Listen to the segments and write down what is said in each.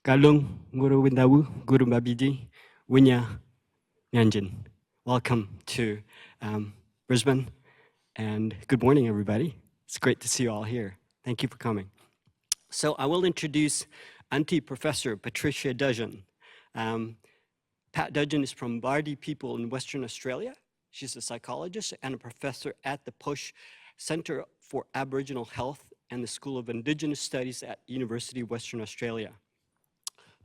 Galung Guru Windawu, Guru Mabidi, Winya Nyanjin. Welcome to Brisbane, and good morning, everybody. It's great to see you all here. Thank you for coming. So I will introduce Auntie Professor Patricia Dudgeon. Pat Dudgeon is from Bardi people in Western Australia. She's a psychologist and a professor at the Push Centre for Aboriginal Health and the School of Indigenous Studies at University of Western Australia.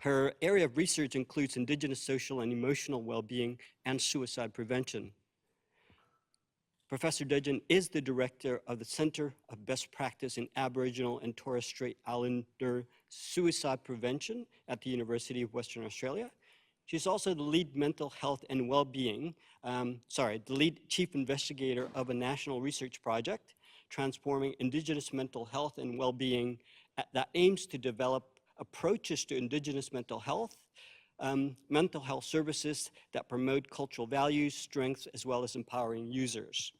Her area of research includes Indigenous social and emotional well-being and suicide prevention. Professor Dudgeon is the director of the Centre of Best Practice in Aboriginal and Torres Strait Islander Suicide Prevention at the University of Western Australia. She's also the lead mental health and well-being, the lead chief investigator of a national research project transforming Indigenous mental health and well-being that aims to develop approaches to Indigenous mental health services that promote cultural values, strengths, as well as empowering users.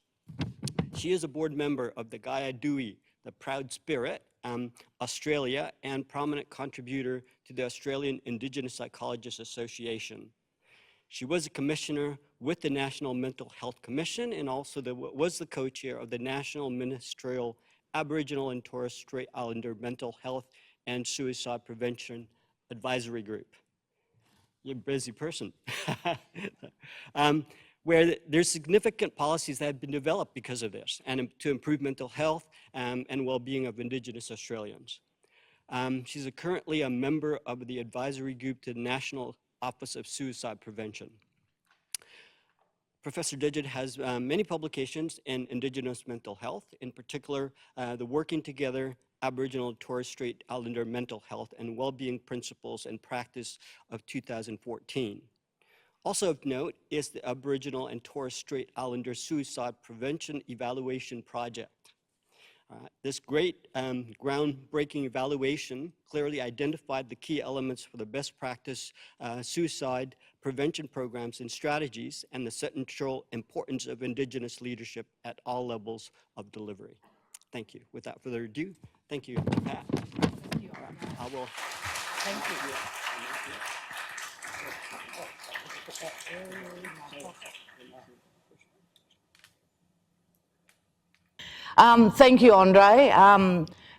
She is a board member of the Gaia Dewey, the Proud Spirit, Australia, and prominent contributor to the Australian Indigenous Psychologists Association. She was a commissioner with the National Mental Health Commission and also was the co-chair of the National Ministerial Aboriginal and Torres Strait Islander Mental Health and Suicide Prevention Advisory Group. You're a busy person. Where there's significant policies that have been developed because of this and to improve mental health and well-being of Indigenous Australians. She's currently a member of the advisory group to the National Office of Suicide Prevention. Professor Dudgeon has many publications in Indigenous mental health, in particular, the Working Together Aboriginal and Torres Strait Islander Mental Health and Wellbeing Principles and Practice of 2014. Also of note is the Aboriginal and Torres Strait Islander Suicide Prevention Evaluation Project. This great groundbreaking evaluation clearly identified the key elements for the best practice suicide prevention programs and strategies and the central importance of Indigenous leadership at all levels of delivery. Thank you. Without further ado, thank you, Pat. Thank you. I will. Thank you. Thank you, Andre,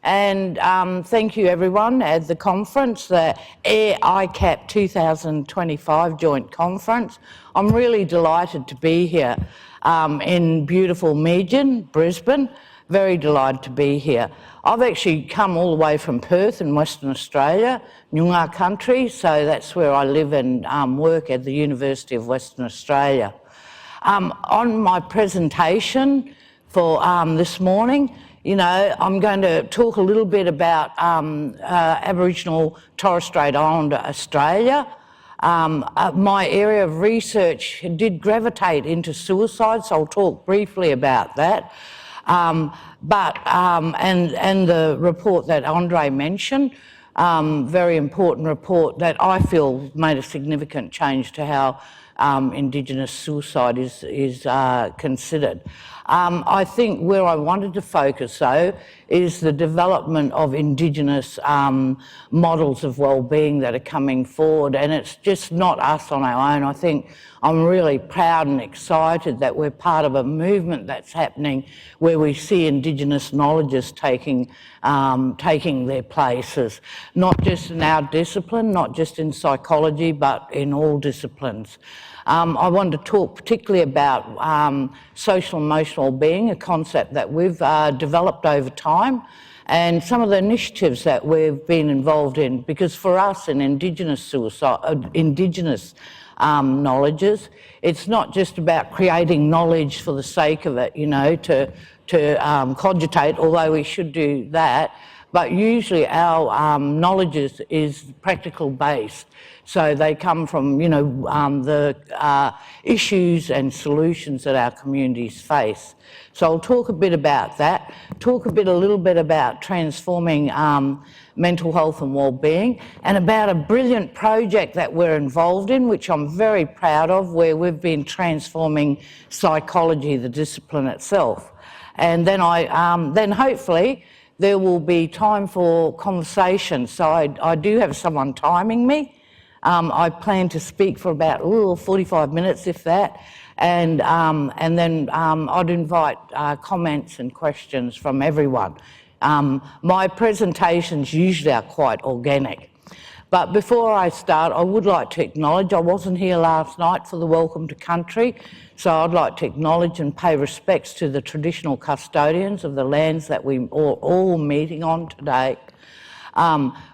and thank you everyone at the conference, the IAIR-IACCP 2025 Joint Conference. I'm really delighted to be here in beautiful Dudgeon, Brisbane. Very delighted to be here. I've actually come all the way from Perth in Western Australia, Noongar country, so that's where I live and work at the University of Western Australia. On my presentation for this morning, I'm going to talk a little bit about Aboriginal Torres Strait Islander Australia. My area of research did gravitate into suicide, so I'll talk briefly about that. And the report that Andre mentioned, very important report that I feel made a significant change to how Indigenous suicide is considered. I think where I wanted to focus, though, is the development of Indigenous models of wellbeing that are coming forward, and it's just not us on our own. I think I'm really proud and excited that we're part of a movement that's happening where we see Indigenous knowledges taking their places, not just in our discipline, not just in psychology, but in all disciplines. I wanted to talk particularly about social emotional being, a concept that we've developed over time, and some of the initiatives that we've been involved in, because for us in Indigenous suicide, Indigenous knowledges, it's not just about creating knowledge for the sake of it, to cogitate, although we should do that, but usually our knowledge is practical based. So they come from, the issues and solutions that our communities face. So I'll talk a bit about that, a little bit about transforming mental health and wellbeing, and about a brilliant project that we're involved in, which I'm very proud of, where we've been transforming psychology, the discipline itself. And then then hopefully there will be time for conversation. So I do have someone timing me. I plan to speak for about 45 minutes, if that, and then I'd invite comments and questions from everyone. My presentations usually are quite organic. But before I start, I would like to acknowledge I wasn't here last night for the Welcome to Country, so I'd like to acknowledge and pay respects to the traditional custodians of the lands that we are all meeting on today.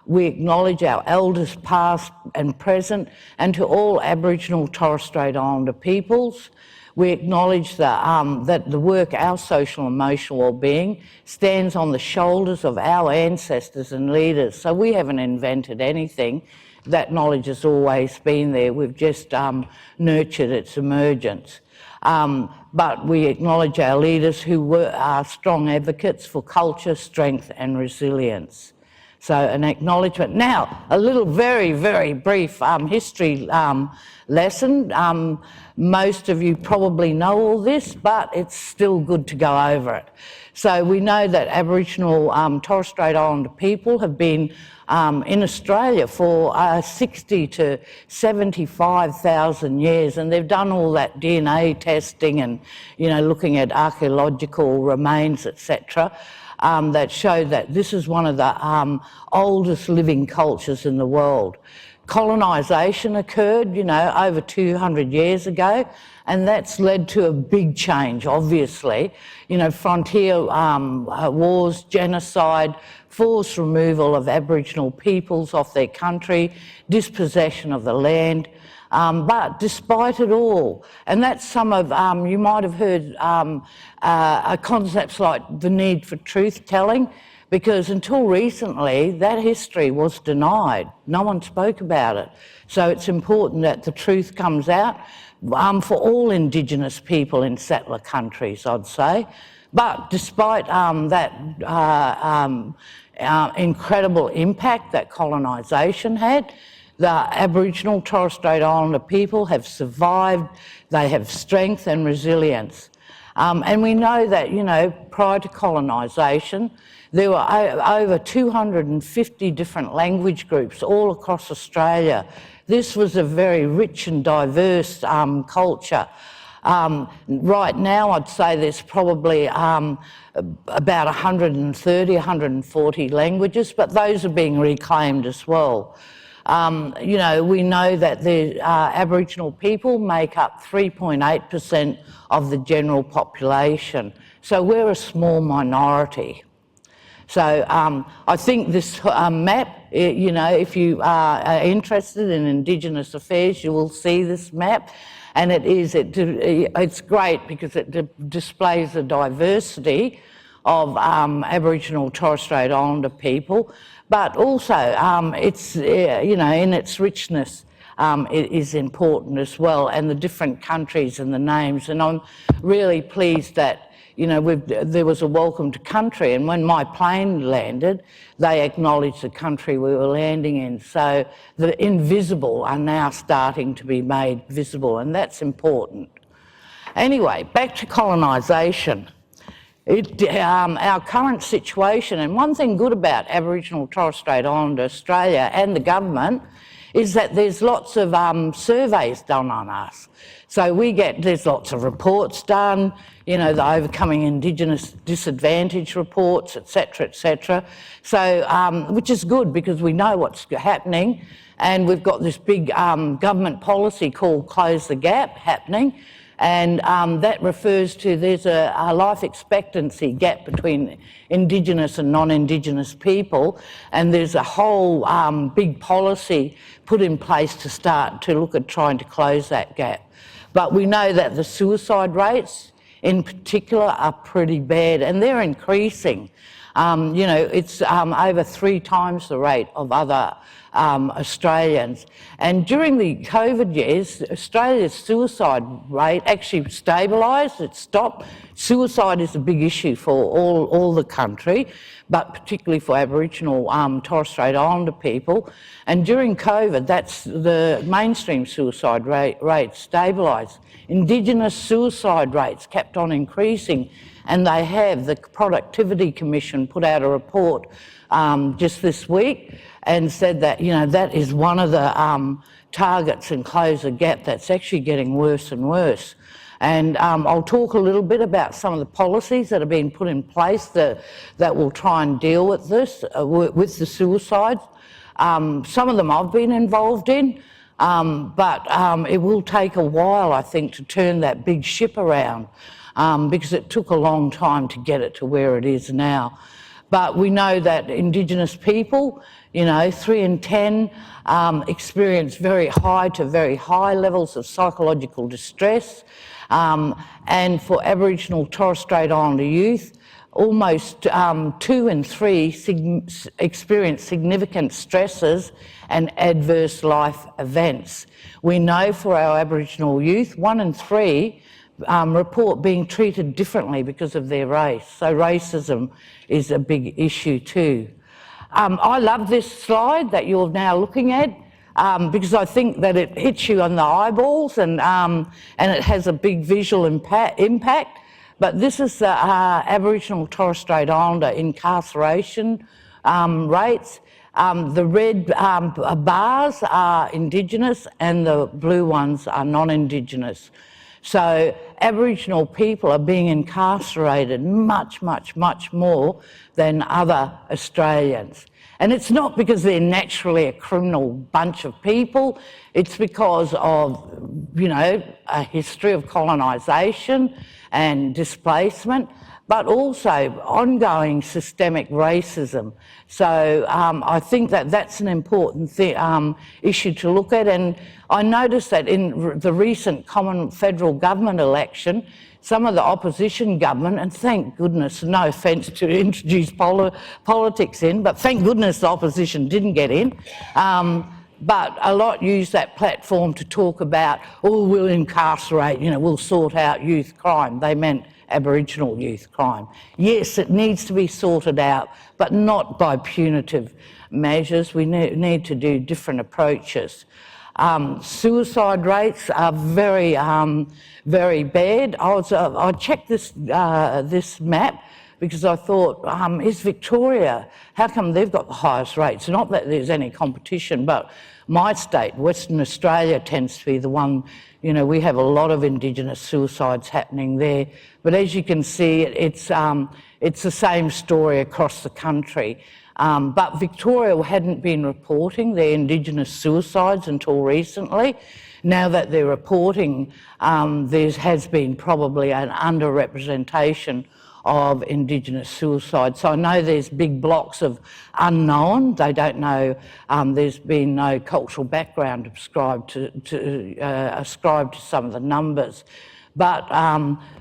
We acknowledge our elders past and present, and to all Aboriginal and Torres Strait Islander peoples. We acknowledge that the work, our social and emotional well-being, stands on the shoulders of our ancestors and leaders. So we haven't invented anything. That knowledge has always been there. We've just nurtured its emergence. But we acknowledge our leaders who are strong advocates for culture, strength and resilience. So an acknowledgement. Now, a little very, very brief history lesson. Most of you probably know all this, but it's still good to go over it. So we know that Aboriginal Torres Strait Islander people have been in Australia for 60 to 75,000 years, and they've done all that DNA testing and, you know, looking at archaeological remains, etc. That show that this is one of the oldest living cultures in the world. Colonisation occurred, you know, over 200 years ago, and that's led to a big change, obviously. You know, frontier wars, genocide, forced removal of Aboriginal peoples off their country, dispossession of the land. But despite it all, and that's some of, you might have heard concepts like the need for truth-telling, because until recently, that history was denied. No one spoke about it. So it's important that the truth comes out for all Indigenous people in settler countries, I'd say. But despite that incredible impact that colonisation had, the Aboriginal Torres Strait Islander people have survived. They have strength and resilience. And we know that, you know, prior to colonisation, there were over 250 different language groups all across Australia. This was a very rich and diverse culture. Right now, I'd say there's probably about 130, 140 languages, but those are being reclaimed as well. You know, we know that the Aboriginal people make up 3.8% of the general population. So we're a small minority. So I think this map, you know, if you are interested in Indigenous affairs, you will see this map. And it's great because it displays the diversity of Aboriginal Torres Strait Islander people, but also it's, you know, in its richness, it is important as well, and the different countries and the names. And I'm really pleased that, you know, there was a welcome to country, and when my plane landed, they acknowledged the country we were landing in. So the invisible are now starting to be made visible, and that's important. Anyway, back to colonisation. Our current situation, and one thing good about Aboriginal Torres Strait Islander Australia and the government is that there's lots of surveys done on us. So there's lots of reports done, you know, the Overcoming Indigenous Disadvantage reports, etc. So, which is good because we know what's happening, and we've got this big government policy called Close the Gap happening, and that refers to there's a life expectancy gap between Indigenous and non-Indigenous people, and there's a whole big policy put in place to start to look at trying to close that gap. But we know that the suicide rates in particular are pretty bad, and they're increasing. You know, it's over 3 times the rate of other Australians. And during the COVID years, Australia's suicide rate actually stabilised, it stopped. Suicide is a big issue for all the country, but particularly for Aboriginal Torres Strait Islander people. And during COVID, that's the mainstream suicide rate stabilised. Indigenous suicide rates kept on increasing, And they have, the Productivity Commission put out a report just this week and said that, you know, that is one of the targets and close the gap that's actually getting worse and worse. And I'll talk a little bit about some of the policies that have been put in place that will try and deal with this, with the suicides. Some of them I've been involved in, but it will take a while, I think, to turn that big ship around because it took a long time to get it to where it is now. But we know that Indigenous people, you know, 3 in 10 experience very high to very high levels of psychological distress. And for Aboriginal Torres Strait Islander youth, almost 2 in 3 experience significant stresses and adverse life events. We know for our Aboriginal youth, 1 in 3 report being treated differently because of their race. So racism is a big issue too. I love this slide that you're now looking at because I think that it hits you on the eyeballs and it has a big visual impact. But this is the Aboriginal Torres Strait Islander incarceration rates. The red bars are Indigenous and the blue ones are non-Indigenous. So Aboriginal people are being incarcerated much, much, much more than other Australians. And it's not because they're naturally a criminal bunch of people, it's because of, you know, a history of colonisation and displacement, but also ongoing systemic racism. So I think that that's an important issue to look at. And I noticed that in the recent common federal government election, some of the opposition government, and thank goodness, no offence to introduce politics in, but thank goodness the opposition didn't get in, but a lot used that platform to talk about, oh, we'll incarcerate, you know, we'll sort out youth crime. They meant Aboriginal youth crime. Yes, it needs to be sorted out, but not by punitive measures. We need to do different approaches. Suicide rates are very, very bad. I checked this map because I thought, is Victoria, how come they've got the highest rates? Not that there's any competition, but my state, Western Australia, tends to be the one, you know, we have a lot of Indigenous suicides happening there. But as you can see, it's the same story across the country. But Victoria hadn't been reporting their Indigenous suicides until recently. Now that they're reporting, there has been probably an underrepresentation of Indigenous suicide. So I know there's big blocks of unknown. They don't know, there's been no cultural background ascribed to some of the numbers. But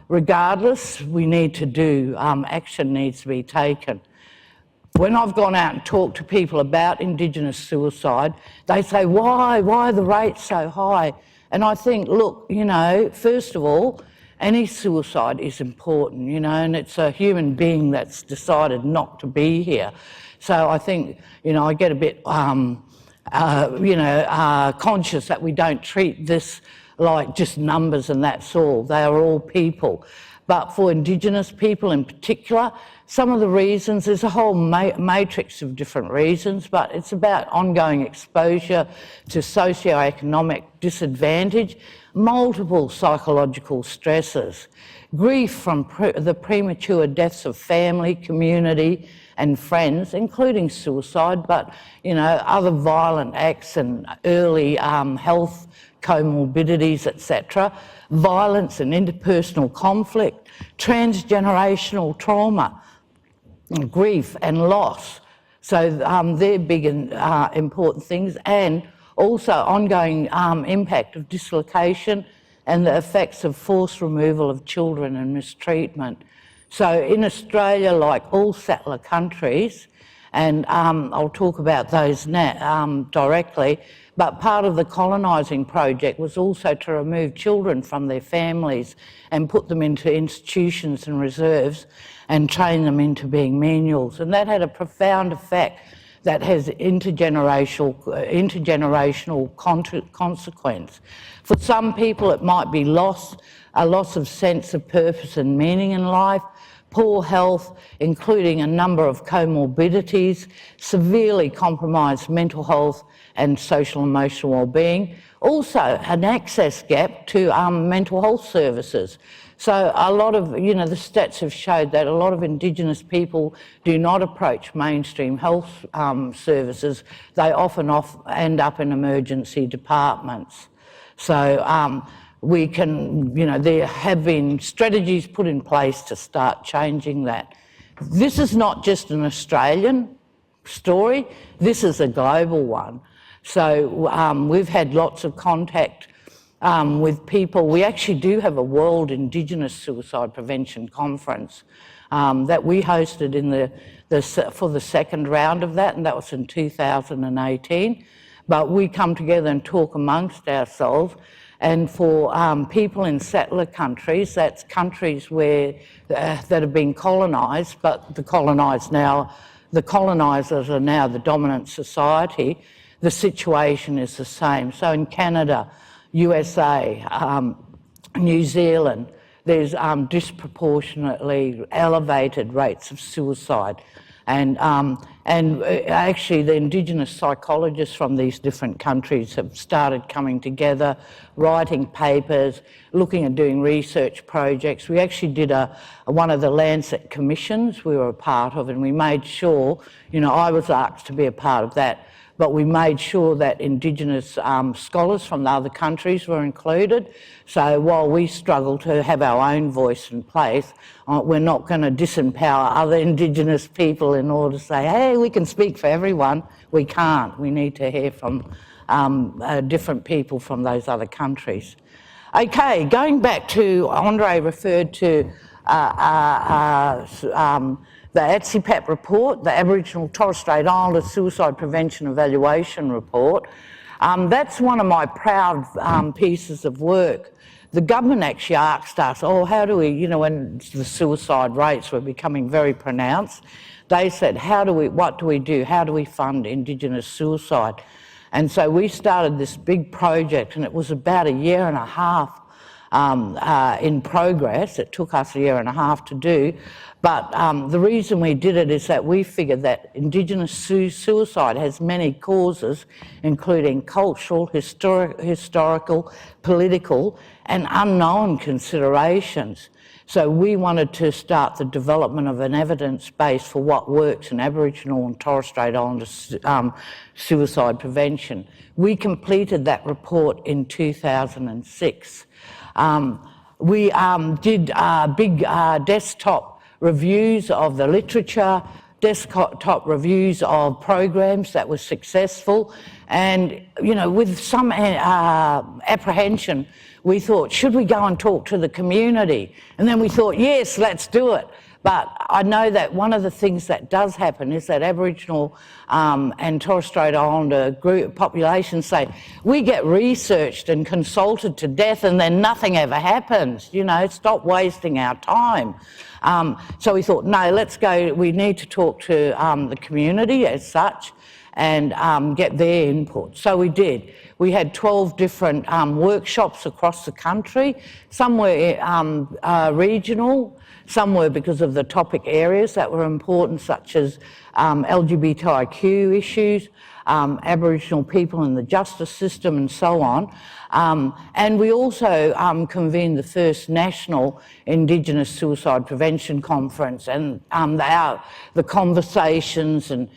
regardless, we need to do, action needs to be taken. When I've gone out and talked to people about Indigenous suicide, they say, why are the rates so high? And I think, look, you know, first of all, any suicide is important, you know, and it's a human being that's decided not to be here. So I think, you know, I get a bit, conscious that we don't treat this like just numbers and that's all. They are all people. But for Indigenous people in particular, some of the reasons, there's a whole matrix of different reasons, but it's about ongoing exposure to socioeconomic disadvantage, multiple psychological stresses, grief from the premature deaths of family, community and friends, including suicide, but, you know, other violent acts and early health comorbidities, etc., violence and interpersonal conflict, transgenerational trauma, grief and loss. So they're big and important things, and also ongoing impact of dislocation and the effects of forced removal of children and mistreatment. So in Australia, like all settler countries, and I'll talk about those now, directly, but part of the colonising project was also to remove children from their families and put them into institutions and reserves and train them into being menials. And that had a profound effect that has intergenerational consequence. For some people, it might be a loss of sense of purpose and meaning in life, poor health, including a number of comorbidities, severely compromised mental health and social emotional well-being, also an access gap to mental health services. So a lot of, the stats have showed that a lot of Indigenous people do not approach mainstream health services. They often end up in emergency departments. So we can, there have been strategies put in place to start changing that. This is not just an Australian story, this is a global one. So we've had lots of contact with people. We actually do have a World Indigenous Suicide Prevention Conference that we hosted in for the second round of that, and that was in 2018. But we come together and talk amongst ourselves. And for people in settler countries, that's countries where that have been colonised, but the colonisers are now the dominant society. The situation is the same. So in Canada, USA, New Zealand, there's disproportionately elevated rates of suicide. And actually the Indigenous psychologists from these different countries have started coming together, writing papers, looking at doing research projects. We actually did one of the Lancet commissions we were a part of, and we made sure, I was asked to be a part of that, but we made sure that Indigenous scholars from the other countries were included. So while we struggle to have our own voice in place, we're not going to disempower other Indigenous people in order to say, hey, we can speak for everyone. We can't. We need to hear from different people from those other countries. Okay, going back to, Andre referred to the IAIR-IACCP report, the Aboriginal Torres Strait Islander Suicide Prevention Evaluation Report. That's one of my proud pieces of work. The government actually asked us, how do we, when the suicide rates were becoming very pronounced, they said, what do we do? How do we fund Indigenous suicide? And so we started this big project, and it was about 1.5 years in progress. It took us 1.5 years to do. But the reason we did it is that we figured that Indigenous suicide has many causes, including cultural, historical, political, and unknown considerations. So we wanted to start the development of an evidence base for what works in Aboriginal and Torres Strait Islander suicide prevention. We completed that report in 2006. We did big desktop reviews of the literature, desktop reviews of programs that were successful, and with some apprehension, we thought, should we go and talk to the community? And then we thought, yes, let's do it. But I know that one of the things that does happen is that Aboriginal and Torres Strait Islander populations say, we get researched and consulted to death and then nothing ever happens, stop wasting our time. So we thought, no, let's go, we need to talk to the community as such and get their input. So we did. We had 12 different workshops across the country. Some were regional, some were because of the topic areas that were important, such as LGBTIQ issues, Aboriginal people in the justice system and so on. And we also convened the first national Indigenous Suicide Prevention Conference, and the conversations and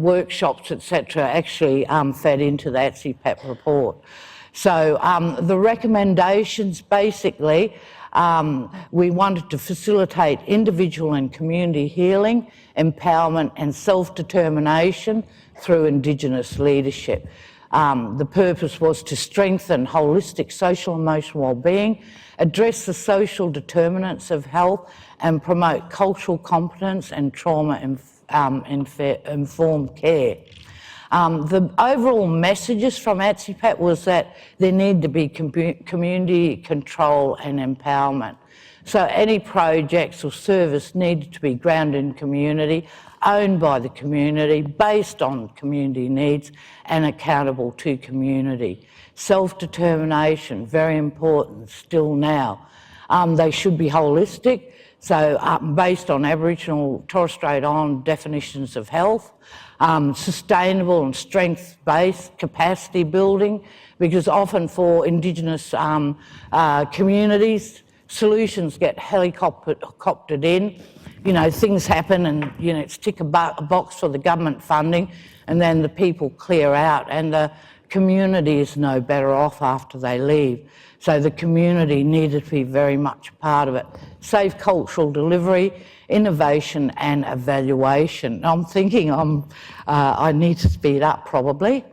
workshops, etc., actually fed into the IAIR-IACCP report. So the recommendations basically, we wanted to facilitate individual and community healing, empowerment and self-determination through Indigenous leadership. The purpose was to strengthen holistic social and emotional well-being, address the social determinants of health and promote cultural competence and trauma-informed care. The overall messages from IAIR-IACCP was that there needed to be community control and empowerment. So any projects or service needed to be grounded in community, owned by the community, based on community needs and accountable to community. Self-determination, very important still now. They should be holistic, so based on Aboriginal Torres Strait Islander definitions of health, sustainable and strength-based capacity building, because often for Indigenous communities, solutions get helicoptered in. You know, things happen and, you know, it's tick a box for the government funding, and then the people clear out and the community is no better off after they leave. So the community needed to be very much a part of it. Safe cultural delivery, innovation and evaluation. I'm thinking I need to speed up probably.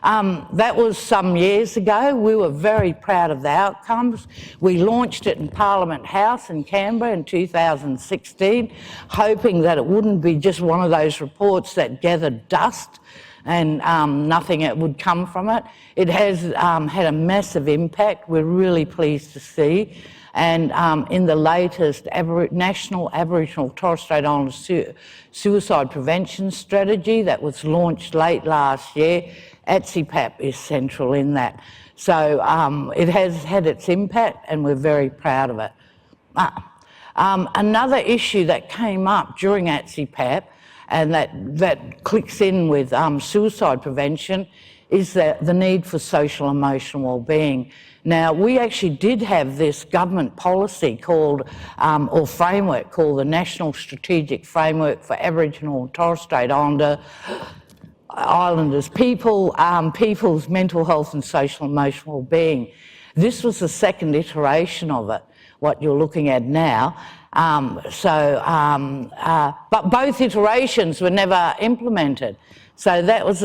That was some years ago. We were very proud of the outcomes. We launched it in Parliament House in Canberra in 2016, hoping that it wouldn't be just one of those reports that gathered dust and nothing would come from it. It has had a massive impact. We're really pleased to see. And in the latest National Aboriginal Torres Strait Islander Suicide Prevention Strategy that was launched late last year, IAIR-IACCP is central in that. So it has had its impact and we're very proud of it. Another issue that came up during IAIR-IACCP and that clicks in with suicide prevention is the need for social and emotional wellbeing. Now, we actually did have this government policy called, or framework called the National Strategic Framework for Aboriginal and Torres Strait Islanders people's mental health and social and emotional wellbeing. This was the second iteration of it, what you're looking at now. But both iterations were never implemented. So that was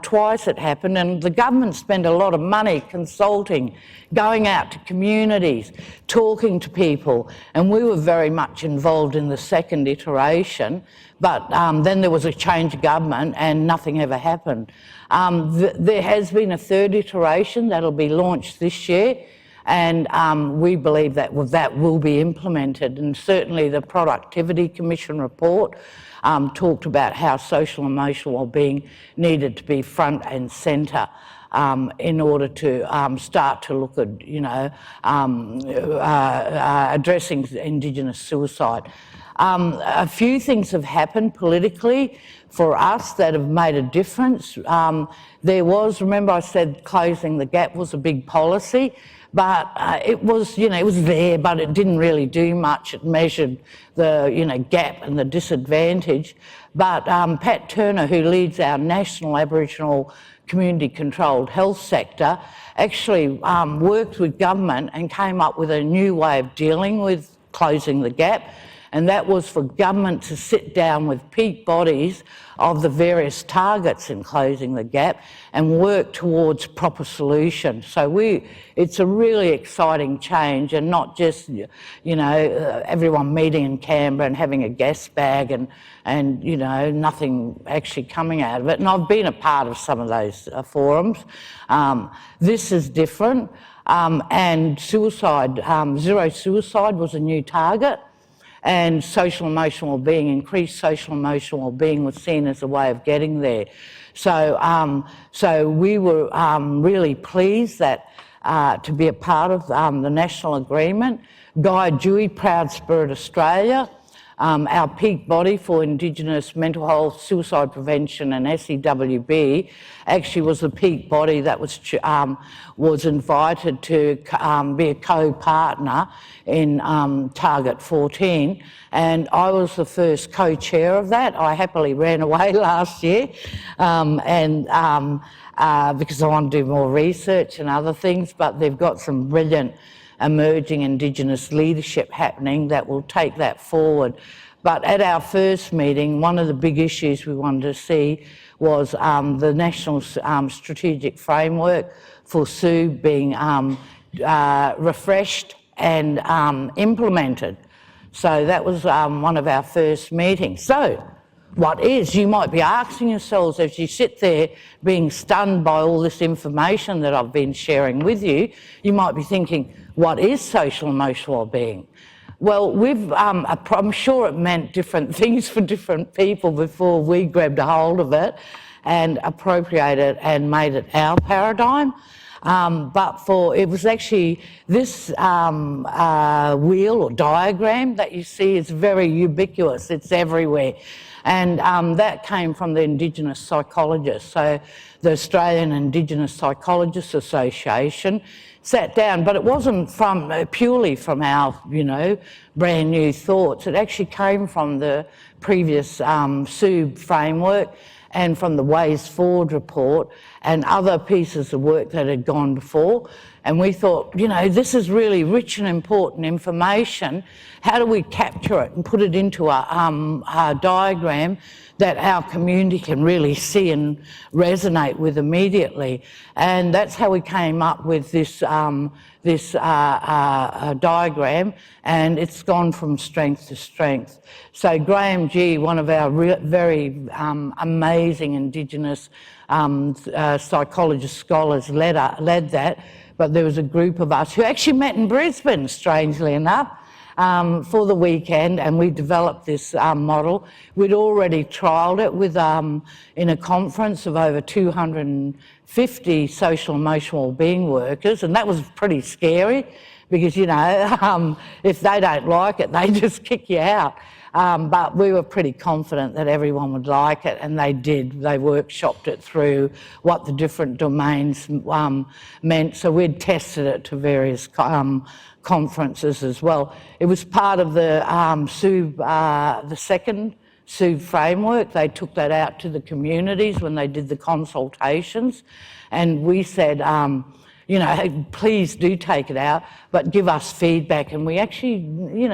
twice it happened, and the government spent a lot of money consulting, going out to communities, talking to people, and we were very much involved in the second iteration, but then there was a change of government and nothing ever happened. There has been a third iteration that'll be launched this year, and we believe that that will be implemented, and certainly the Productivity Commission report talked about how social and emotional wellbeing needed to be front and centre in order to start to look at, you know, addressing Indigenous suicide. A few things have happened politically for us that have made a difference. There was, remember I said closing the gap was a big policy, but it was, you know, it was there, but it didn't really do much. It measured the, you know, gap and the disadvantage. But Pat Turner, who leads our national Aboriginal community-controlled health sector, actually worked with government and came up with a new way of dealing with closing the gap. And that was for government to sit down with peak bodies of the various targets in closing the gap and work towards proper solutions. So it's a really exciting change, and not just, you know, everyone meeting in Canberra and having a gas bag and you know, nothing actually coming out of it. And I've been a part of some of those forums. This is different, and suicide, zero suicide was a new target. And social emotional wellbeing, increased social emotional wellbeing was seen as a way of getting there. So, so we were really pleased that to be a part of the national agreement. Guy Dewey, Proud Spirit Australia, our peak body for Indigenous mental health, suicide prevention and SEWB, actually was the peak body that was invited to be a co-partner in Target 14, and I was the first co-chair of that. I happily ran away last year because I want to do more research and other things, but they've got some brilliant emerging Indigenous leadership happening that will take that forward. But at our first meeting, one of the big issues we wanted to see was the National Strategic Framework for SU being refreshed and implemented. So that was one of our first meetings. So what is, you might be asking yourselves as you sit there being stunned by all this information that I've been sharing with you, you might be thinking, what is social emotional wellbeing? Well, I'm sure it meant different things for different people before we grabbed a hold of it and appropriated it and made it our paradigm. But it was actually this wheel or diagram that you see is very ubiquitous. It's everywhere. And that came from the Indigenous psychologists. So the Australian Indigenous Psychologists Association sat down, but it wasn't purely from our, brand new thoughts. It actually came from the previous SUB framework and from the Ways Forward report and other pieces of work that had gone before. And we thought, this is really rich and important information. How do we capture it and put it into a diagram that our community can really see and resonate with immediately? And that's how we came up with this diagram, and it's gone from strength to strength. So Graham G, one of our very amazing Indigenous psychologist scholars led that, but there was a group of us who actually met in Brisbane, strangely enough, for the weekend, and we developed this model. We'd already trialled it in a conference of over 250 social emotional wellbeing workers, and that was pretty scary because, if they don't like it, they just kick you out. But we were pretty confident that everyone would like it, and they did. They workshopped it through what the different domains meant. So we'd tested it to various conferences as well. It was part of the the second SUB framework. They took that out to the communities when they did the consultations, and we said, hey, please do take it out, but give us feedback. And we actually,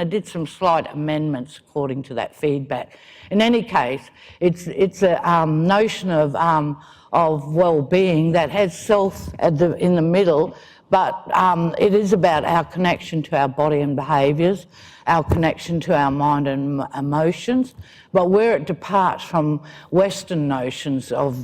did some slight amendments according to that feedback. In any case, it's a notion of well-being that has self in the middle, but it is about our connection to our body and behaviours, our connection to our mind and emotions, but where it departs from Western notions of,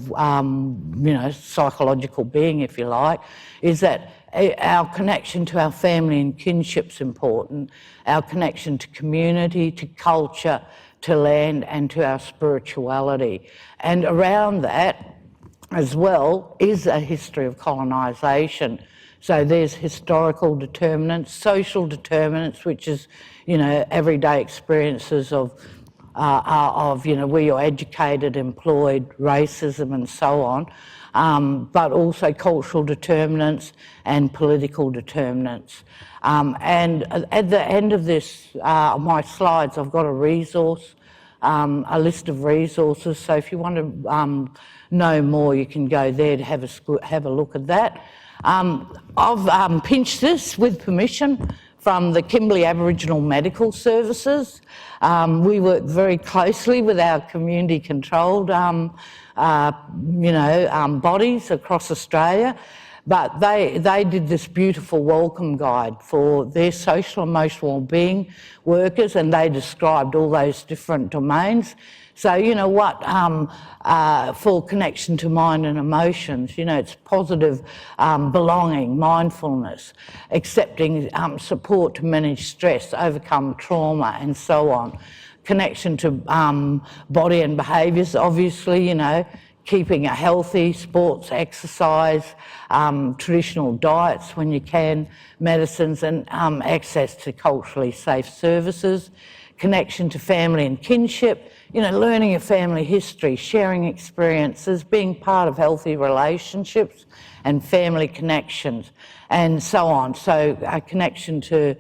psychological being, if you like, is that our connection to our family and kinship's important, our connection to community, to culture, to land, and to our spirituality. And around that, as well, is a history of colonisation. So there's historical determinants, social determinants, which is, everyday experiences of where you're educated, employed, racism and so on, but also cultural determinants and political determinants. And at the end of this, my slides, I've got a resource, a list of resources. So if you want to know more, you can go there to have a look at that. I've pinched this with permission from the Kimberley Aboriginal Medical Services. We work very closely with our community-controlled, bodies across Australia, but they did this beautiful welcome guide for their social emotional wellbeing workers, and they described all those different domains. So, for connection to mind and emotions, it's positive belonging, mindfulness, accepting support to manage stress, overcome trauma, and so on. Connection to body and behaviours, obviously, keeping a healthy, sports, exercise, traditional diets when you can, medicines, and access to culturally safe services. Connection to family and kinship, learning your family history, sharing experiences, being part of healthy relationships and family connections, and so on. So a connection to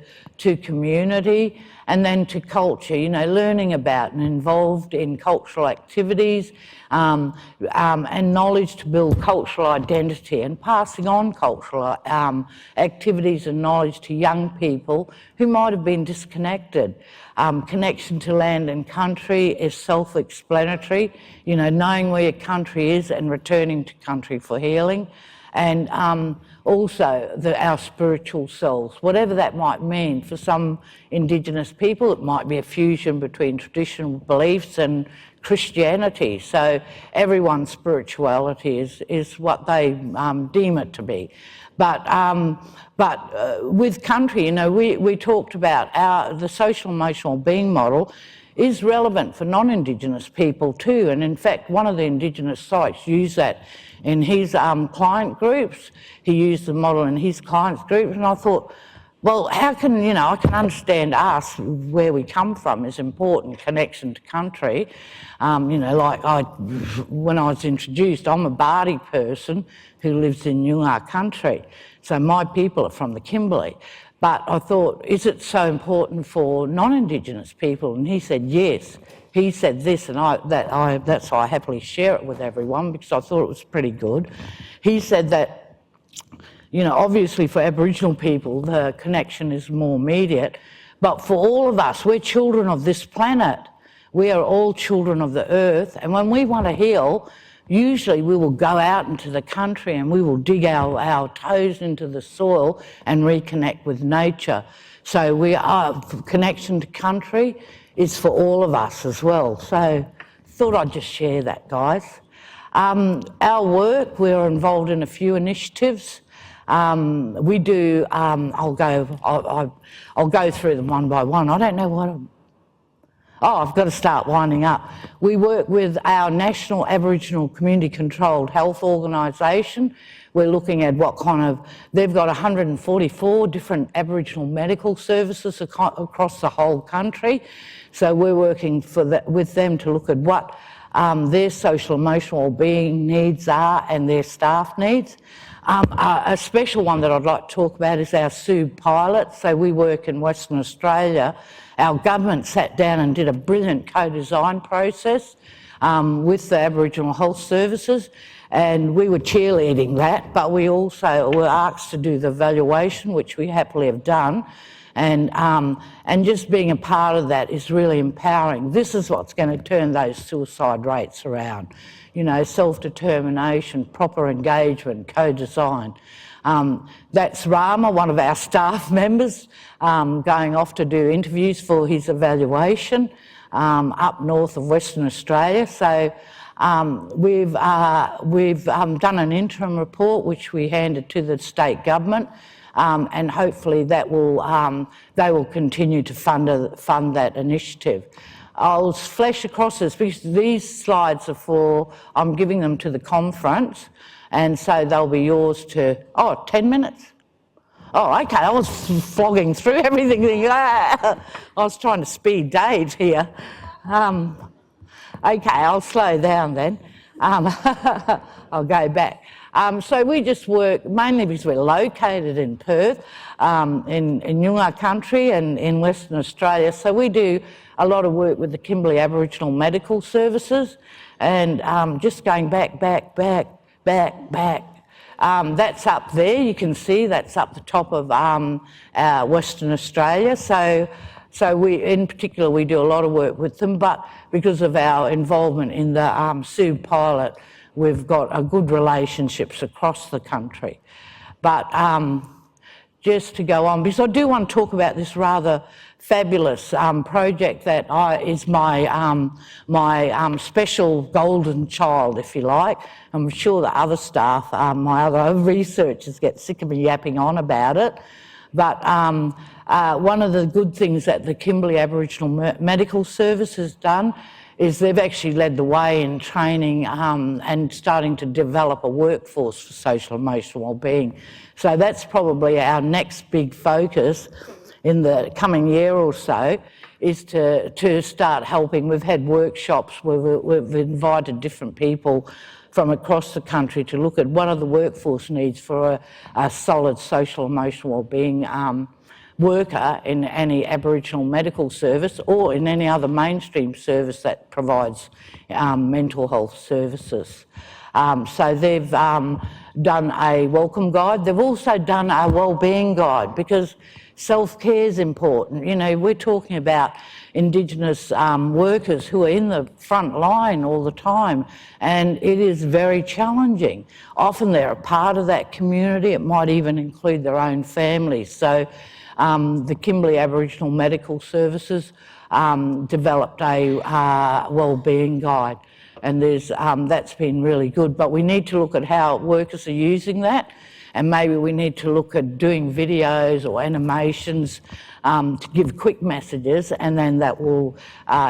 community, and then to culture, learning about and involved in cultural activities, and knowledge to build cultural identity, and passing on cultural activities and knowledge to young people who might have been disconnected. Connection to land and country is self-explanatory, knowing where your country is and returning to country for healing. and also our spiritual selves, whatever that might mean. For some Indigenous people, it might be a fusion between traditional beliefs and Christianity. So everyone's spirituality is what they deem it to be. But with country, you know, we talked about the social emotional being model is relevant for non-Indigenous people too. And in fact, one of the Indigenous sites used that in his client groups. He used the model in his clients' groups, and I thought, well, how can, you know, I can understand us, where we come from is important, connection to country. You know, like when I was introduced, I'm a Bardi person who lives in Noongar country. So my people are from the Kimberley. But I thought, is it so important for non-Indigenous people? And he said, yes. He said this, and that's why I happily share it with everyone, because I thought it was pretty good. He said that, you know, obviously for Aboriginal people, the connection is more immediate, but for all of us, we're children of this planet. We are all children of the earth, and when we want to heal, usually we will go out into the country and we will dig our toes into the soil and reconnect with nature. So connection to country is for all of us as well. So thought I'd just share that, guys. Our work, we're involved in a few initiatives. We do, I'll go through them one by one. I don't know what I've got to start winding up. We work with our National Aboriginal Community Controlled Health Organisation. We're looking at they've got 144 different Aboriginal medical services across the whole country. So we're working with them to look at what their social emotional well-being needs are and their staff needs. A special one that I'd like to talk about is our SUB pilot. So we work in Western Australia. Our government sat down and did a brilliant co-design process with the Aboriginal Health Services, and we were cheerleading that, but we also were asked to do the evaluation, which we happily have done, and just being a part of that is really empowering. This is what's going to turn those suicide rates around. You know, self-determination, proper engagement, co-design. That's Rama, one of our staff members, going off to do interviews for his evaluation up north of Western Australia. So we've done an interim report which we handed to the state government, and hopefully that will they will continue to fund that initiative. I'll flash across this because these slides are I'm giving them to the conference, and so they'll be yours to, 10 minutes? Oh, okay, I was flogging through everything. I was trying to speed Dave here. Okay, I'll slow down then. I'll go back. So we just work mainly because we're located in Perth, in Noongar country and in Western Australia. So we do a lot of work with the Kimberley Aboriginal Medical Services, and just going back. That's up there. You can see that's up the top of Western Australia. So we, in particular, we do a lot of work with them, but because of our involvement in the SUB pilot, we've got good relationships across the country. But just to go on, because I do want to talk about this rather fabulous project that is my special golden child, if you like. I'm sure the other staff, my other researchers get sick of me yapping on about it. But one of the good things that the Kimberley Aboriginal Medical Service has done is they've actually led the way in training and starting to develop a workforce for social emotional wellbeing. So that's probably our next big focus in the coming year or so, is to start helping. We've had workshops where we've invited different people from across the country to look at what are the workforce needs for a solid social emotional wellbeing worker in any Aboriginal medical service or in any other mainstream service that provides mental health services. So they've done a welcome guide. They've also done a wellbeing guide, because Self-care is important. You know, we're talking about Indigenous workers who are in the front line all the time, and it is very challenging. Often they're a part of that community. It might even include their own families. So the Kimberley Aboriginal Medical Services developed a wellbeing guide, and that's been really good. But we need to look at how workers are using that, and maybe we need to look at doing videos or animations to give quick messages, and then that will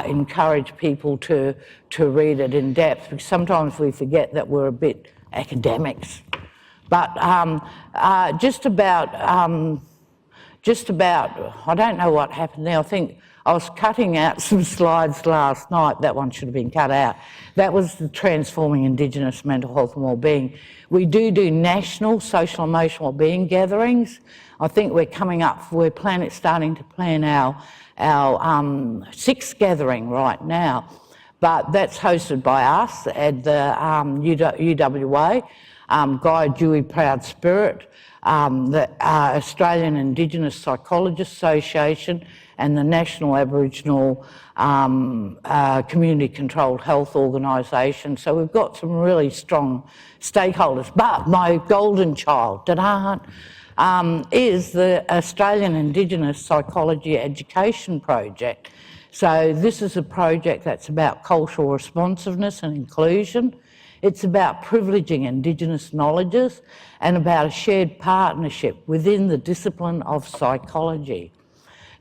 encourage people to read it in depth, because sometimes we forget that we're a bit academics. But just about, I don't know what happened there. I think I was cutting out some slides last night. That one should have been cut out. That was the Transforming Indigenous Mental Health and Wellbeing. We do national social emotional wellbeing gatherings. I think we're coming up, starting to plan our 6th gathering right now. But that's hosted by us at the UWA, Guy Dewey Proud Spirit, the Australian Indigenous Psychologists Association, and the National Aboriginal Community Controlled Health Organisation. So we've got some really strong stakeholders. But my golden child, is the Australian Indigenous Psychology Education Project. So this is a project that's about cultural responsiveness and inclusion. It's about privileging Indigenous knowledges and about a shared partnership within the discipline of psychology.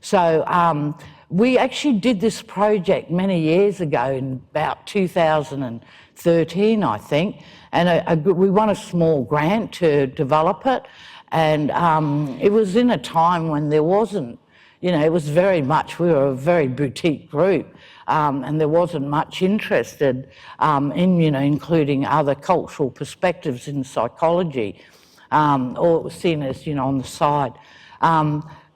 So we actually did this project many years ago, in about 2013, I think, and we won a small grant to develop it, and it was in a time when there wasn't, you know, it was very much, we were a very boutique group, and there wasn't much interested in, you know, including other cultural perspectives in psychology, or it was seen as, you know, on the side.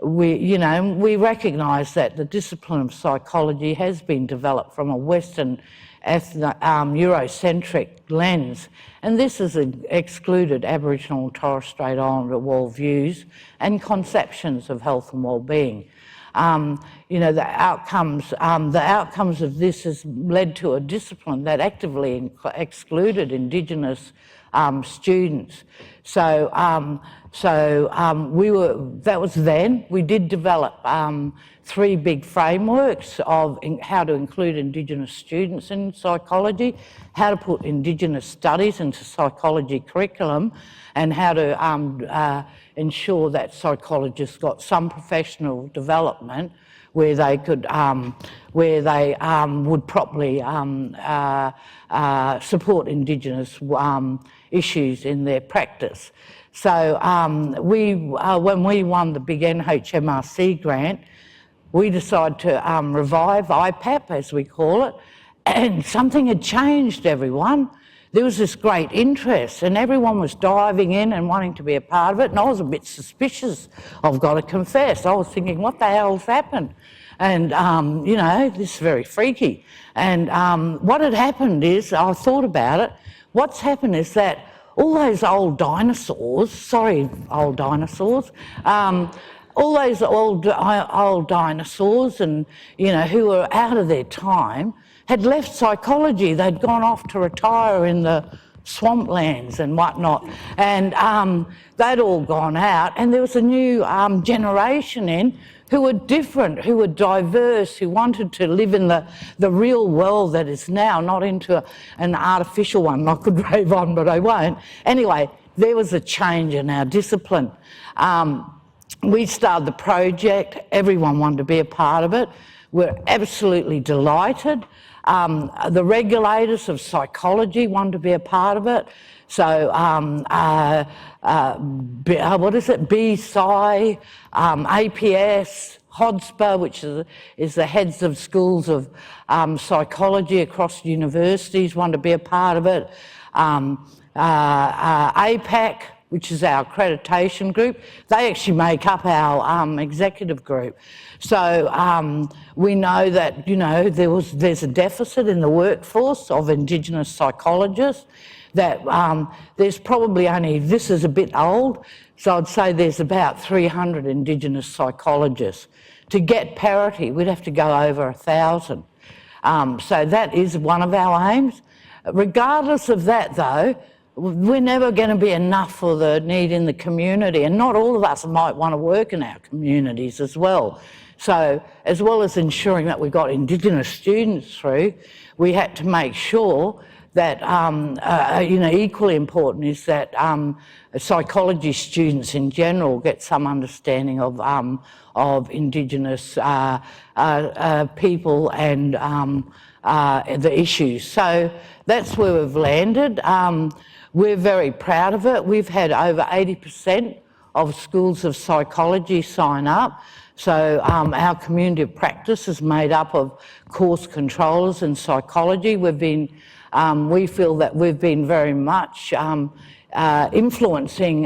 We recognise that the discipline of psychology has been developed from a Western Eurocentric lens, and this has excluded Aboriginal and Torres Strait Islander worldviews and conceptions of health and wellbeing. You know, the outcomes of this has led to a discipline that actively excluded Indigenous students. So that was then. We did develop 3 big frameworks of how to include Indigenous students in psychology, how to put Indigenous studies into psychology curriculum, and how to ensure that psychologists got some professional development where they could, would properly support Indigenous issues in their practice. So when we won the big NHMRC grant, we decided to revive IPAP, as we call it, and something had changed, everyone. There was this great interest, and everyone was diving in and wanting to be a part of it, and I was a bit suspicious, I've got to confess. I was thinking, what the hell's happened? And, you know, this is very freaky. And what had happened is, I thought about it, what's happened is that all those old dinosaurs, all those old dinosaurs, and, you know, who were out of their time, had left psychology. They'd gone off to retire in the swamplands and whatnot, and they'd all gone out, and there was a new generation in who were different, who were diverse, who wanted to live in the real world that is now, not into an artificial one. I could rave on, but I won't. Anyway, there was a change in our discipline. We started the project. Everyone wanted to be a part of it. We're absolutely delighted. The regulators of psychology wanted to be a part of it. So, what is it? BSci, APS, HODSPA, which is the heads of schools of psychology across universities, wanted to be a part of it. APAC, which is our accreditation group, they actually make up our executive group. So we know that, you know, there's a deficit in the workforce of Indigenous psychologists. that there's probably only, this is a bit old, so I'd say there's about 300 Indigenous psychologists. To get parity, we'd have to go over 1,000. So that is one of our aims. Regardless of that, though, we're never going to be enough for the need in the community, and not all of us might want to work in our communities as well. So as well as ensuring that we got Indigenous students through, we had to make sure that, equally important is that psychology students in general get some understanding of Indigenous people and the issues. So that's where we've landed. We're very proud of it. We've had over 80% of schools of psychology sign up. So our community of practice is made up of course controllers in psychology. We feel that we've been very much influencing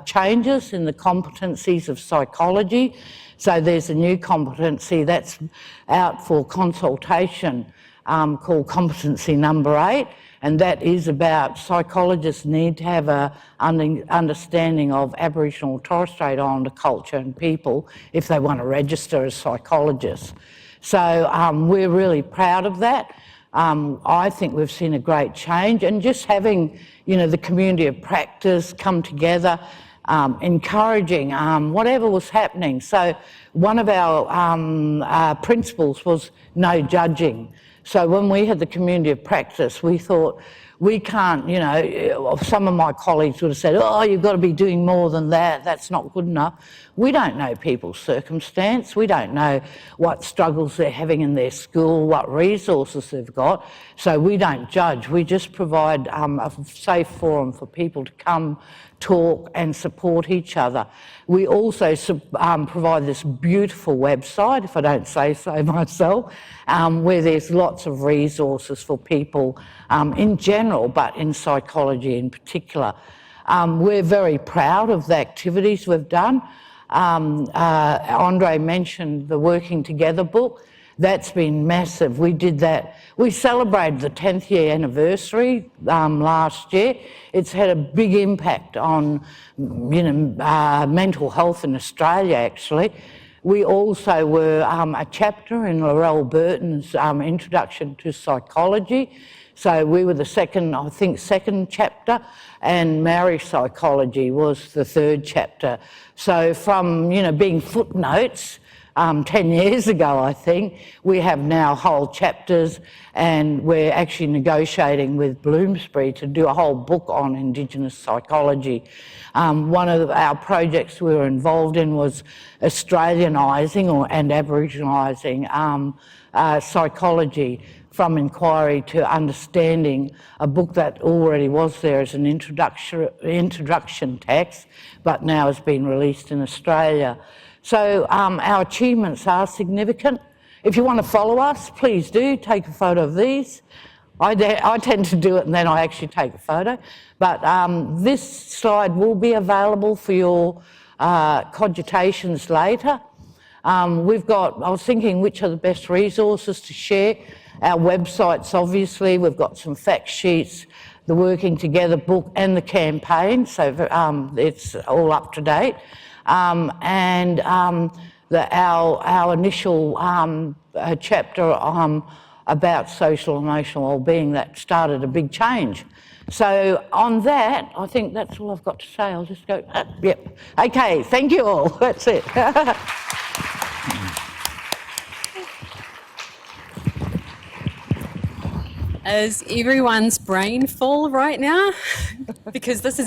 changes in the competencies of psychology. So there's a new competency that's out for consultation called competency number 8, and that is about psychologists need to have an understanding of Aboriginal and Torres Strait Islander culture and people if they want to register as psychologists. So we're really proud of that. I think we've seen a great change, and just having, the community of practice come together, encouraging whatever was happening. So one of our principles was no judging. So when we had the community of practice, we thought, we can't, some of my colleagues would have said, oh, you've got to be doing more than that, that's not good enough. We don't know people's circumstance, we don't know what struggles they're having in their school, what resources they've got, so we don't judge, we just provide a safe forum for people to come, talk and support each other. We also provide this beautiful website, if I don't say so myself, where there's lots of resources for people in general, but in psychology in particular. We're very proud of the activities we've done. Andre mentioned the Working Together book. That's been massive. We did that. We celebrated the 10th year anniversary last year. It's had a big impact on, mental health in Australia, actually. We also were a chapter in Laurel Burton's Introduction to Psychology. So we were the second chapter, and Maori Psychology was the third chapter. So from, being footnotes 10 years ago, I think, we have now whole chapters, and we're actually negotiating with Bloomsbury to do a whole book on Indigenous psychology. One of our projects we were involved in was Australianising and Aboriginalising psychology from inquiry to understanding, a book that already was there as an introduction text, but now has been released in Australia. So our achievements are significant. If you want to follow us, please do take a photo of these. I tend to do it and then I actually take a photo. But this slide will be available for your cogitations later. I was thinking which are the best resources to share. Our websites, obviously, we've got some fact sheets, the Working Together book and the campaign, so it's all up to date. Our initial chapter about social and emotional wellbeing that started a big change. So on that, I think that's all I've got to say. I'll just go, yep. Okay, thank you all. That's it. Is everyone's brain full right now? Because this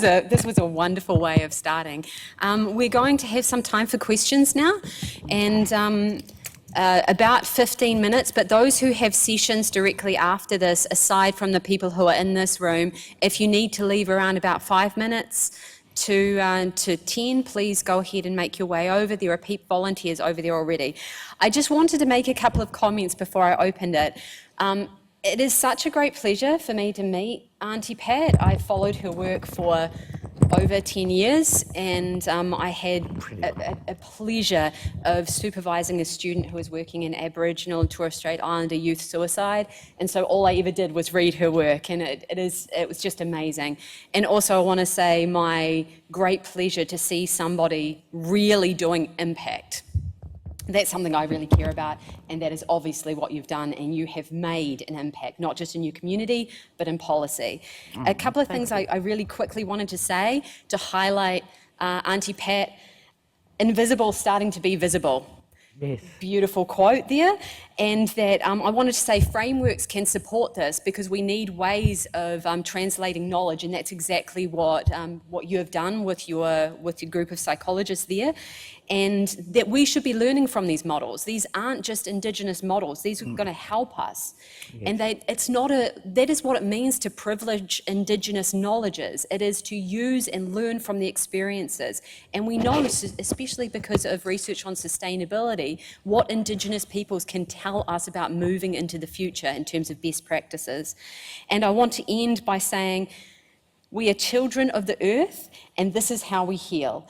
was a wonderful way of starting. We're going to have some time for questions now, and about 15 minutes, but those who have sessions directly after this, aside from the people who are in this room, if you need to leave around about 5 minutes to 10, please go ahead and make your way over. There are volunteers over there already. I just wanted to make a couple of comments before I opened it. It is such a great pleasure for me to meet Auntie Pat. I've followed her work for over 10 years, and I had a pleasure of supervising a student who was working in Aboriginal and Torres Strait Islander youth suicide, and so all I ever did was read her work, and it was just amazing. And also I want to say my great pleasure to see somebody really doing impact. That's something I really care about, and that is obviously what you've done, and you have made an impact, not just in your community, but in policy. A couple of things I really quickly wanted to say to highlight Auntie Pat, invisible starting to be visible. Yes. Beautiful quote there, and that I wanted to say frameworks can support this because we need ways of translating knowledge, and that's exactly what you have done with your group of psychologists there, and that we should be learning from these models. These aren't just Indigenous models; these are going to help us, and that is what it means to privilege Indigenous knowledges. It is to use and learn from the experiences, and we know, especially because of research on sustainability, what Indigenous peoples can tell us about moving into the future in terms of best practices. And I want to end by saying we are children of the earth, and this is how we heal.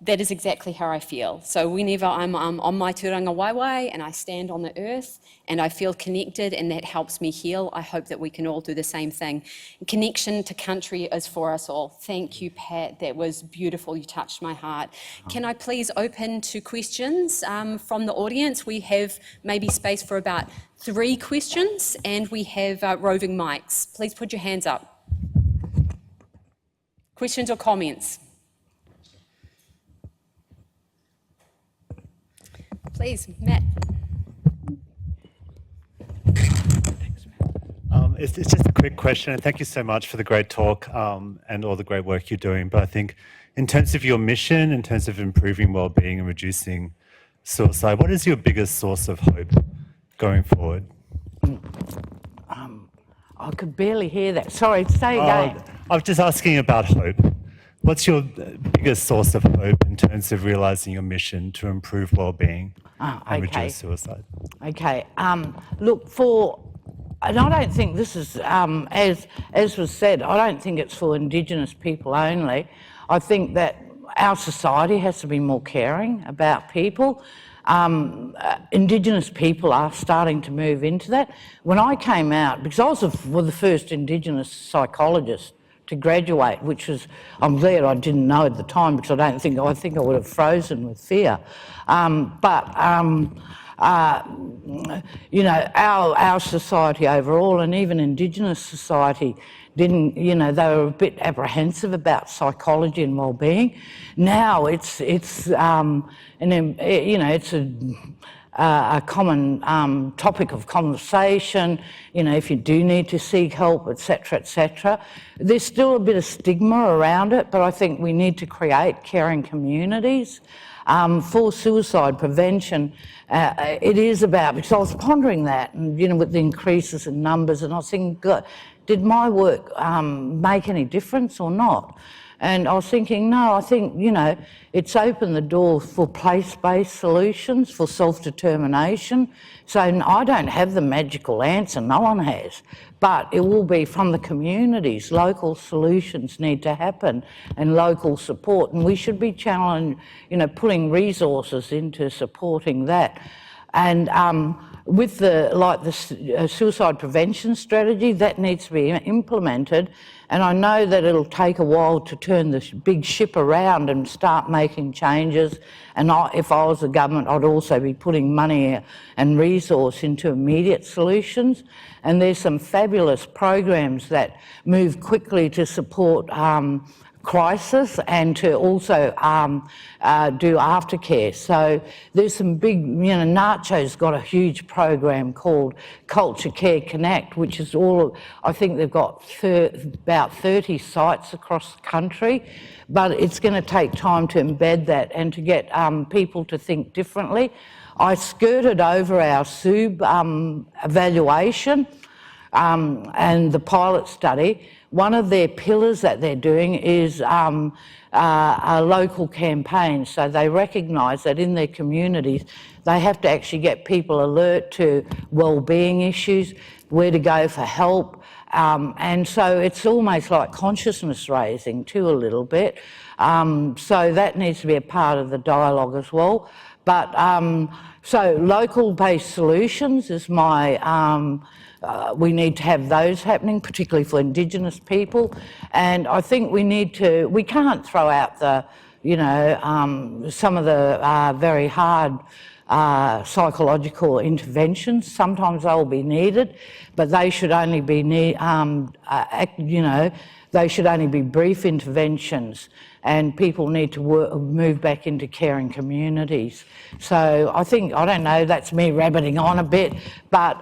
That is exactly how I feel. So whenever I'm on my turanga waiwai and I stand on the earth and I feel connected and that helps me heal, I hope that we can all do the same thing. Connection to country is for us all. Thank you, Pat. That was beautiful. You touched my heart. Can I please open to questions from the audience? We have maybe space for about 3 questions, and we have roving mics. Please put your hands up. Questions or comments? Please, Matt. It's just a quick question, and thank you so much for the great talk and all the great work you're doing. But I think in terms of your mission, in terms of improving well-being and reducing suicide, what is your biggest source of hope going forward? I could barely hear that. Sorry, say again. I was just asking about hope. What's your biggest source of hope in terms of realising your mission to improve well-being and reduce suicide? Okay. Look, and I don't think this is, as was said, I don't think it's for Indigenous people only. I think that our society has to be more caring about people. Indigenous people are starting to move into that. When I came out, because I was the first Indigenous psychologist to graduate, which was, I'm glad I didn't know at the time because I think I would have frozen with fear. You know, our society overall, and even Indigenous society, didn't, you know, they were a bit apprehensive about psychology and well-being. Now it's a common topic of conversation. You know, if you do need to seek help, etc., etc. There's still a bit of stigma around it, but I think we need to create caring communities. For suicide prevention, it is about, because I was pondering that, and you know, with the increases in numbers, and I was thinking, God, did my work make any difference or not? And I was thinking, no, I think, you know, it's opened the door for place-based solutions, for self-determination. So I don't have the magical answer, no one has, but it will be from the communities. Local solutions need to happen and local support, and we should be channeling, you know, putting resources into supporting that. And with the suicide prevention strategy, that needs to be implemented. And I know that it'll take a while to turn this big ship around and start making changes. And if I was the government, I'd also be putting money and resource into immediate solutions. And there's some fabulous programs that move quickly to support crisis and to also do aftercare. So there's some big, you know, Nacho's got a huge program called Culture Care Connect, which is all, I think they've got about 30 sites across the country, but it's going to take time to embed that and to get people to think differently. I skirted over our SUB evaluation. and the pilot study, one of their pillars that they're doing is a local campaign. So they recognise that in their communities, they have to actually get people alert to wellbeing issues, where to go for help. And so it's almost like consciousness raising too, a little bit. So that needs to be a part of the dialogue as well. But so local-based solutions is my, we need to have those happening, particularly for Indigenous people. And I think we can't throw out the, some of the very hard psychological interventions. Sometimes they'll be needed, but they should only be they should only be brief interventions, and people need to move back into caring communities. So I think, I don't know, that's me rabbiting on a bit, but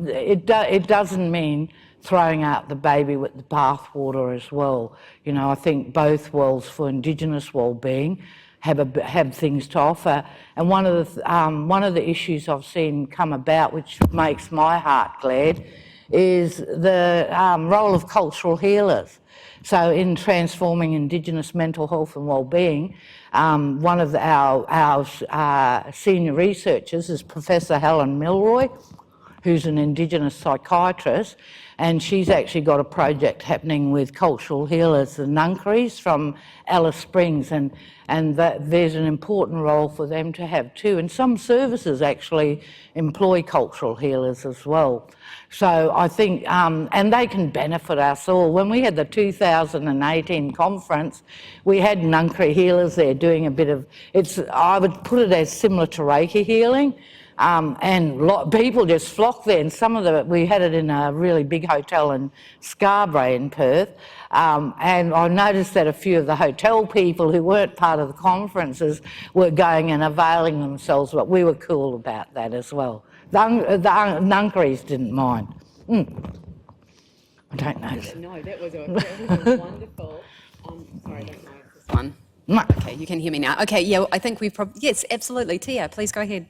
it doesn't mean throwing out the baby with the bathwater as well. I think both worlds for Indigenous wellbeing have things to offer. And one of the issues I've seen come about, which makes my heart glad, is the role of cultural healers. So in transforming Indigenous mental health and wellbeing, one of our senior researchers is Professor Helen Milroy, who's an Indigenous psychiatrist, and she's actually got a project happening with cultural healers, the Nunkeries from Alice Springs, and that there's an important role for them to have too. And some services actually employ cultural healers as well. So I think, and they can benefit us all. When we had the 2018 conference, we had Nunkery healers there doing a bit of, I would put it as similar to Reiki healing. And people just flocked there, and we had it in a really big hotel in Scarborough in Perth, and I noticed that a few of the hotel people who weren't part of the conferences were going and availing themselves, but we were cool about that as well. The Nunkeries didn't mind. I don't know. No, that was a wonderful, sorry, I don't know if this one. No. Okay, you can hear me now. Okay, yeah, I think we've probably, yes, absolutely. Tia, please go ahead.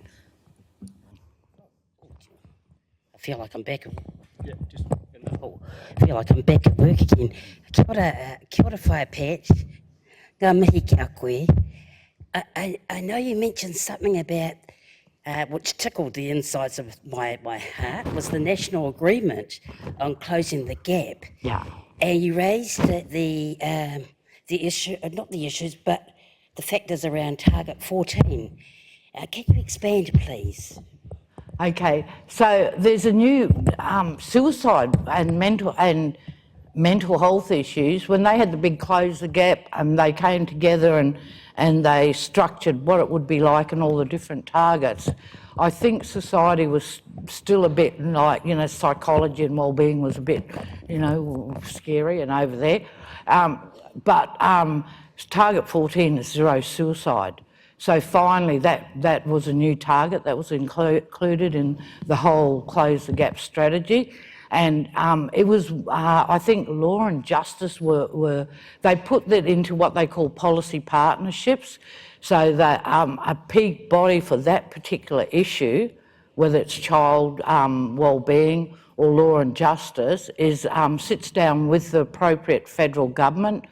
I feel like I'm back. Yeah, I feel like I'm back at work again. Kia ora whai Pat. Ngā mihi kia koe. I know you mentioned something about, which tickled the insides of my heart, was the national agreement on closing the gap. Yeah. And you raised the issue, not the issues, but the factors around Target 14. Can you expand, please? Okay, so there's a new suicide and mental health issues. When they had the big Close the Gap, and they came together and they structured what it would be like and all the different targets, I think society was still a bit like, psychology and wellbeing was a bit, scary and over there. But Target 14 is zero suicide. So finally, that was a new target that was included in the whole Close the Gap strategy. And it was, I think Law and Justice they put that into what they call policy partnerships, so that a peak body for that particular issue, whether it's child wellbeing or Law and Justice, sits down with the appropriate federal government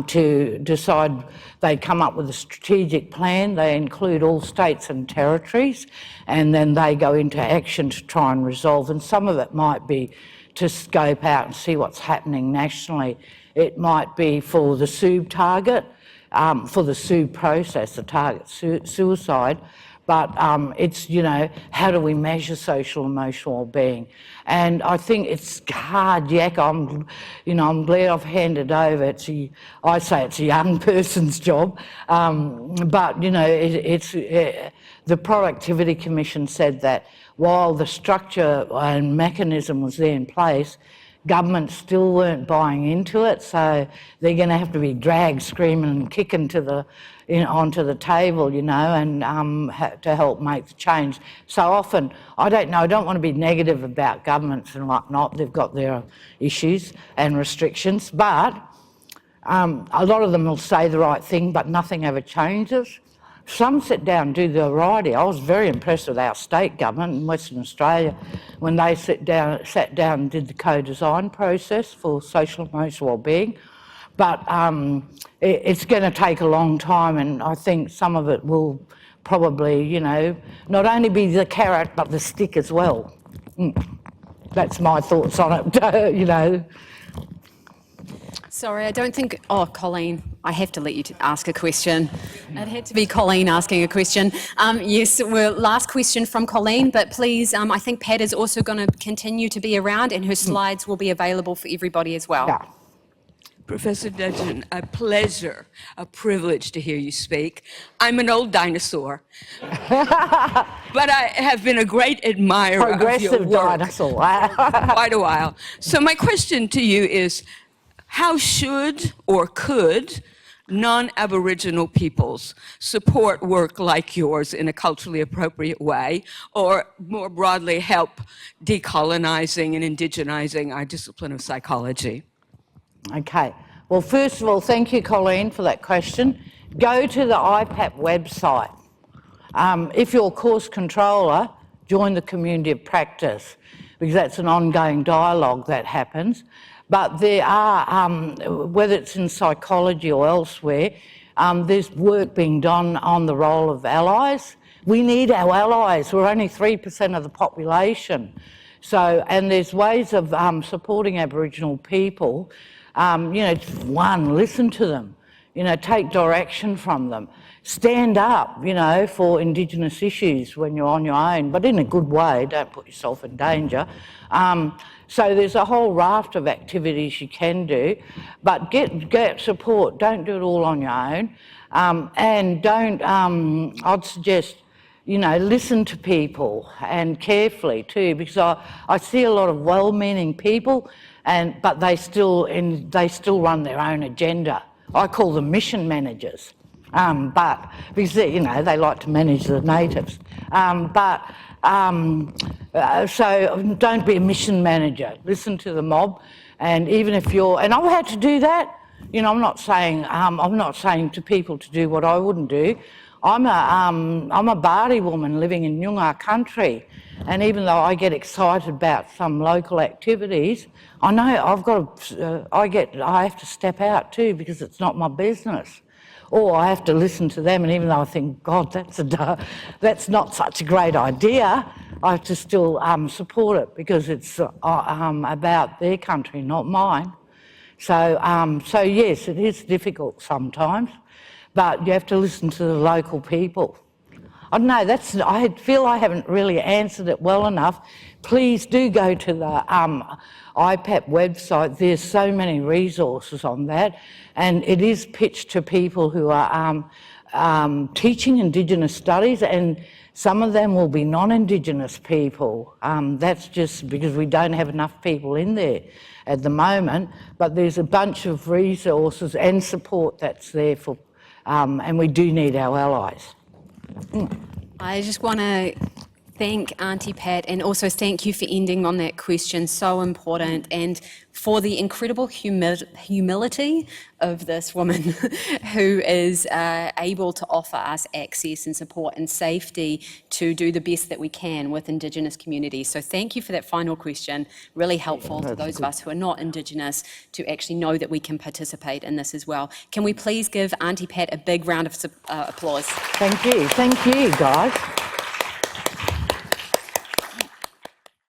to decide. They come up with a strategic plan. They include all states and territories, and then they go into action to try and resolve. And some of it might be to scope out and see what's happening nationally. It might be for the SUB target, for the SUB process, the target suicide. But it's, how do we measure social emotional well-being? And I think it's hard, Yak. I'm glad I've handed over. I say it's a young person's job, but the Productivity Commission said that while the structure and mechanism was there in place, governments still weren't buying into it, so they're going to have to be dragged, screaming and kicking onto the table, and to help make the change. So often, I don't want to be negative about governments and whatnot. They've got their issues and restrictions, but a lot of them will say the right thing, but nothing ever changes. Some sit down and do the variety. I was very impressed with our state government in Western Australia when they sat down and did the co-design process for social and emotional wellbeing. But it's going to take a long time, and I think some of it will probably, you know, not only be the carrot but the stick as well. That's my thoughts on it, you know. Sorry, I don't think... Oh, Colleen, I have to let you ask a question. It had to be Colleen asking a question. Yes, last question from Colleen, but please, I think Pat is also going to continue to be around and her slides will be available for everybody as well. Yeah. Professor Dudgeon, a pleasure, a privilege to hear you speak. I'm an old dinosaur, but I have been a great admirer of your Progressive work dinosaur. for quite a while. So my question to you is, how should or could non-Aboriginal peoples support work like yours in a culturally appropriate way, or more broadly help decolonizing and indigenizing our discipline of psychology? Okay. Well, first of all, thank you, Colleen, for that question. Go to the IPAP website. If you're a course controller, join the community of practice, because that's an ongoing dialogue that happens. But there are, whether it's in psychology or elsewhere, there's work being done on the role of allies. We need our allies. We're only 3% of the population. So, and there's ways of supporting Aboriginal people. You know, one, listen to them, you know, take direction from them, stand up, you know, for Indigenous issues when you're on your own, but in a good way, don't put yourself in danger. So there's a whole raft of activities you can do, but get support, don't do it all on your own, and don't, I'd suggest, you know, listen to people, and carefully too, because I see a lot of well-meaning people, but they still run their own agenda. I call them mission managers, but because you know they like to manage the natives. So don't be a mission manager. Listen to the mob, and even if and I've had to do that. You know, I'm not saying to people to do what I wouldn't do. I'm a Bari woman living in Nyungar country, and even though I get excited about some local activities, I know I have to step out too, because it's not my business, or I have to listen to them. And even though I think, God, that's not such a great idea, I have to still support it, because it's about their country, not mine. So yes, it is difficult sometimes, but you have to listen to the local people. I don't know, I feel I haven't really answered it well enough. Please do go to the IPAP website. There's so many resources on that, and it is pitched to people who are teaching Indigenous studies, and some of them will be non-Indigenous people. That's just because we don't have enough people in there at the moment, but there's a bunch of resources and support that's there for, and we do need our allies. I just want to thank Auntie Pat, and also thank you for ending on that question, so important, and for the incredible humility of this woman who is able to offer us access and support and safety to do the best that we can with Indigenous communities. So thank you for that final question, really helpful to those of us who are not Indigenous to actually know that we can participate in this as well. Can we please give Auntie Pat a big round of applause? Thank you guys.